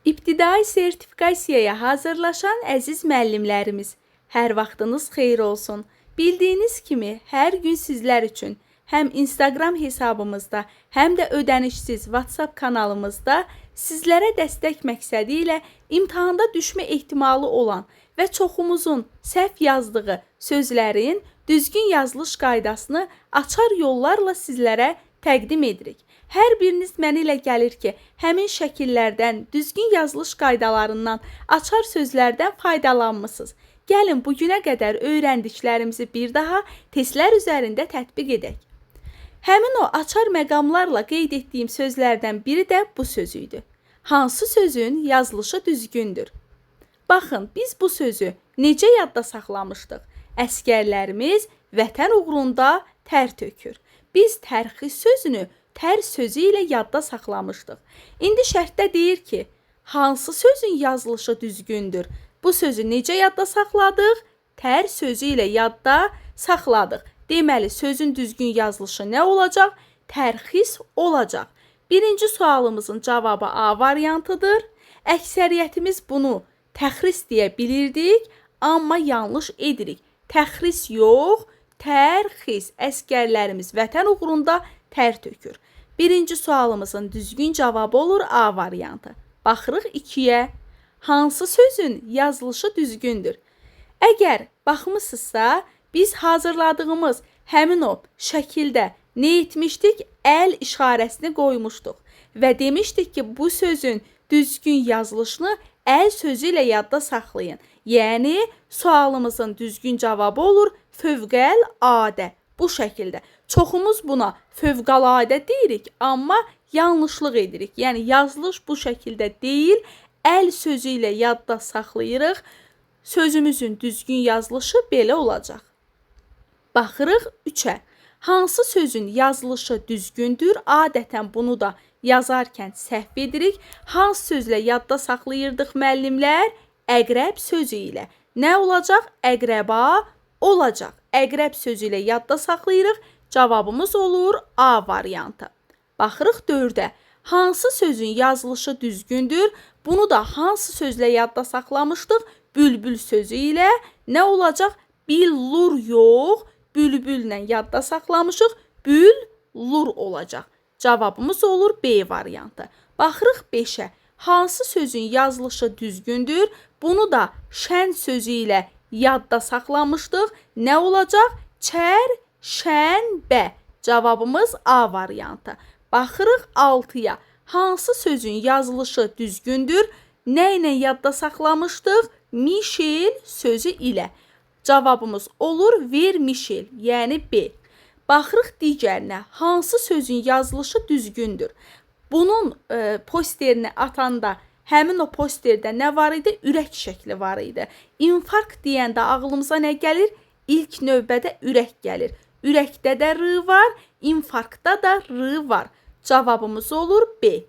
İbtidai sertifikasiyaya hazırlaşan əziz müəllimlərimiz, hər vaxtınız xeyir olsun. Bildiyiniz kimi, hər gün sizlər üçün həm Instagram hesabımızda, həm də ödənişsiz WhatsApp kanalımızda sizlərə dəstək məqsədi ilə imtahanda düşmə ehtimalı olan və çoxumuzun səhv yazdığı sözlərin düzgün yazılış qaydasını açar yollarla sizlərə təqdim edirik. Hər biriniz mənə ilə gəlir ki, həmin şəkillərdən, düzgün yazılış qaydalarından, açar sözlərdən faydalanmısınız. Gəlin, bugünə qədər öyrəndiklərimizi bir daha testlər üzərində tətbiq edək. Həmin o açar məqamlarla qeyd etdiyim sözlərdən biri də bu söz idi. Hansı sözün yazılışı düzgündür? Baxın, biz bu sözü necə yadda saxlamışdıq? Əskərlərimiz vətən uğrunda tər tökür. Biz tərxis sözünü tər sözü ilə yadda saxlamışdıq. İndi şərtdə deyir ki, hansı sözün yazılışı düzgündür? Bu sözü necə yadda saxladıq? Tər sözü ilə yadda saxladıq. Deməli, sözün düzgün yazılışı nə olacaq? Tərxis olacaq. Birinci sualımızın cavabı A variantıdır. Əksəriyyətimiz bunu təxris deyə bilirdik, amma yanlış edirik. Təxris yox, tərxis. Əskərlərimiz vətən uğrunda tər tökür. Birinci sualımızın düzgün cavabı olur A variantı. Baxırıq 2-yə. Hansı sözün yazılışı düzgündür? Əgər baxmısınızsa, biz hazırladığımız həmin o şəkildə nə etmişdik? Əl işarəsini qoymuşduq və demişdik ki, bu sözün düzgün yazılışını əl sözü ilə yadda saxlayın. Yəni, sualımızın düzgün cavabı olur fövqəladə. Bu şəkildə. Çoxumuz buna fövqəladə deyirik, amma yanlışlıq edirik. Yəni, yazılış bu şəkildə deyil, əl sözü ilə yadda saxlayırıq. Sözümüzün düzgün yazılışı belə olacaq. Baxırıq 3-ə. Hansı sözün yazılışı düzgündür? Adətən bunu da yazarkən səhv edirik. Hansı sözlə yadda saxlayırdıq müəllimlər? Əqrəb sözü ilə. Nə olacaq? Əqrəba olacaq. Əqrəb sözü ilə yadda saxlayırıq. Cavabımız olur A variantı. Baxırıq 4-ə. Hansı sözün yazılışı düzgündür? Bunu da hansı sözlə yadda saxlamışdıq? Bülbül sözü ilə. Nə olacaq? Billur yox, bülbüllə yadda saxlamışıq. Büllur olacaq. Cavabımız olur B variantı. Baxırıq 5-ə. Hansı sözün yazılışı düzgündür? Bunu da şən sözü ilə yadda saxlamışdıq. Nə olacaq? Çərşənbə. Cavabımız A variantı. Baxırıq 6-ya. Hansı sözün yazılışı düzgündür? Nə ilə yadda saxlamışdıq? Mişel sözü ilə. Cavabımız olur vermişel, yəni B. Baxırıq digərinə. Hansı sözün yazılışı düzgündür? Bunun posterini atanda həmin o posterdə nə var idi? Ürək şəkli var idi. İnfarkt deyəndə ağlımıza nə gəlir? İlk növbədə ürək gəlir. Ürəkdə də R var, infarktda da R var. Cavabımız olur B.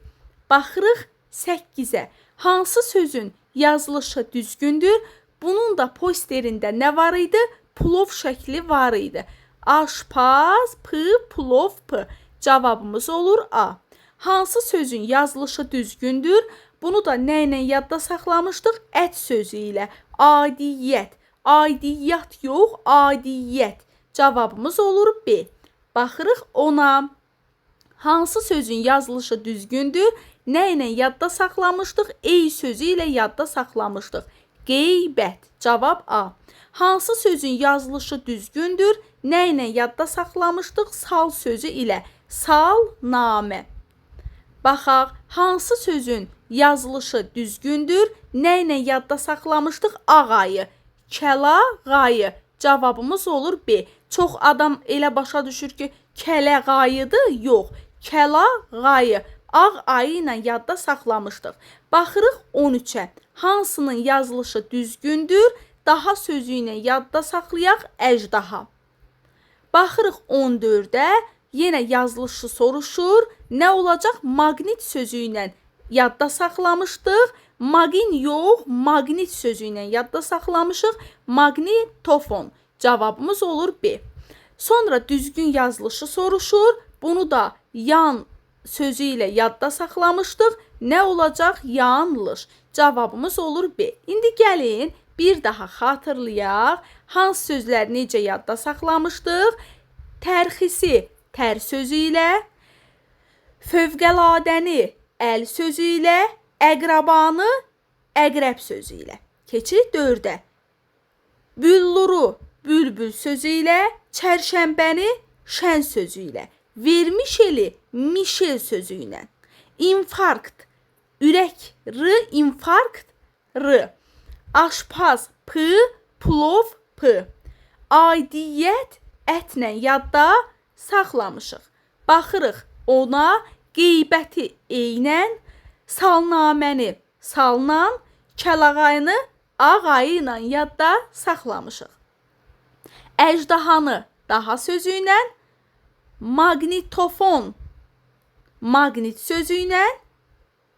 Baxırıq 8-ə. Hansı sözün yazılışı düzgündür? Bunun da posterində nə var idi? Plov şəkli var idi. Aşpaz, P, plov, P. Cavabımız olur A. Hansı sözün yazılışı düzgündür? Bunu da nə ilə yadda saxlamışdıq? Ət sözü ilə. Adiyyət. Aidiyyat yox, adiyyət. Cavabımız olur B. Baxırıq 10-a. Hansı sözün yazılışı düzgündür? Nə ilə yadda saxlamışdıq? Ey sözü ilə yadda saxlamışdıq. Qeybət. Cavab A. Hansı sözün yazılışı düzgündür? Nə ilə yadda saxlamışdıq? Sal sözü ilə. Salnamə. Baxaq, hansı sözün yazılışı düzgündür? Nə ilə yadda saxlamışdıq? Ağayı. Kəlağayı. Cavabımız olur B. Çox adam elə başa düşür ki, kələğayıdır. Yox, kəlağayı. Ağ ayı ilə yadda saxlamışdıq. Baxırıq 13-ə. Hansının yazılışı düzgündür? Daha sözü ilə yadda saxlayaq əjdaha. Baxırıq 14-ə. Yenə yazılışı soruşur. Nə olacaq? Maqnit sözü ilə yadda saxlamışdıq. Maqin yox, maqnit sözü ilə yadda saxlamışıq. Maqnitofon. Cavabımız olur B. Sonra düzgün yazılışı soruşur. Bunu da yan sözü ilə yadda saxlamışdıq. Nə olacaq? Yanlış. Cavabımız olur B. İndi gəlin bir daha xatırlayaq. Hansı sözləri necə yadda saxlamışdıq? Tərxisi tər sözü ilə, fövqələdəni əl sözü ilə, əqrabanı əqrəb sözü ilə. Keçirik 4-ə. Bülluru bülbül sözü ilə, çərşənbəni şən sözü ilə, vermişeli mişel sözü ilə, infarkt ürək r, infarkt r, aşpaz p, plov p, aidiyyət ətlə yadda saxlamışıq. Baxırıq ona, qeybəti eynən, salnaməni salnan, kəlağayını ağayı ilə yadda saxlamışıq. Əjdahanı daha sözü ilə, maqnitofon maqnit sözü ilə,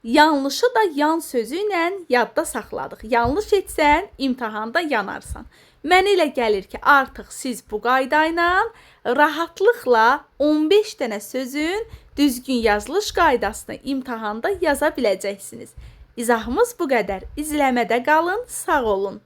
yanlışı da yan sözü ilə yadda saxladıq. Yanlış etsən, imtahanda yanarsan. Mənə elə gəlir ki, artıq siz bu qayda ilə rahatlıqla 15 dənə sözün düzgün yazılış qaydasını imtahanda yaza biləcəksiniz. İzahımız bu qədər. İzləmədə qalın, sağ olun.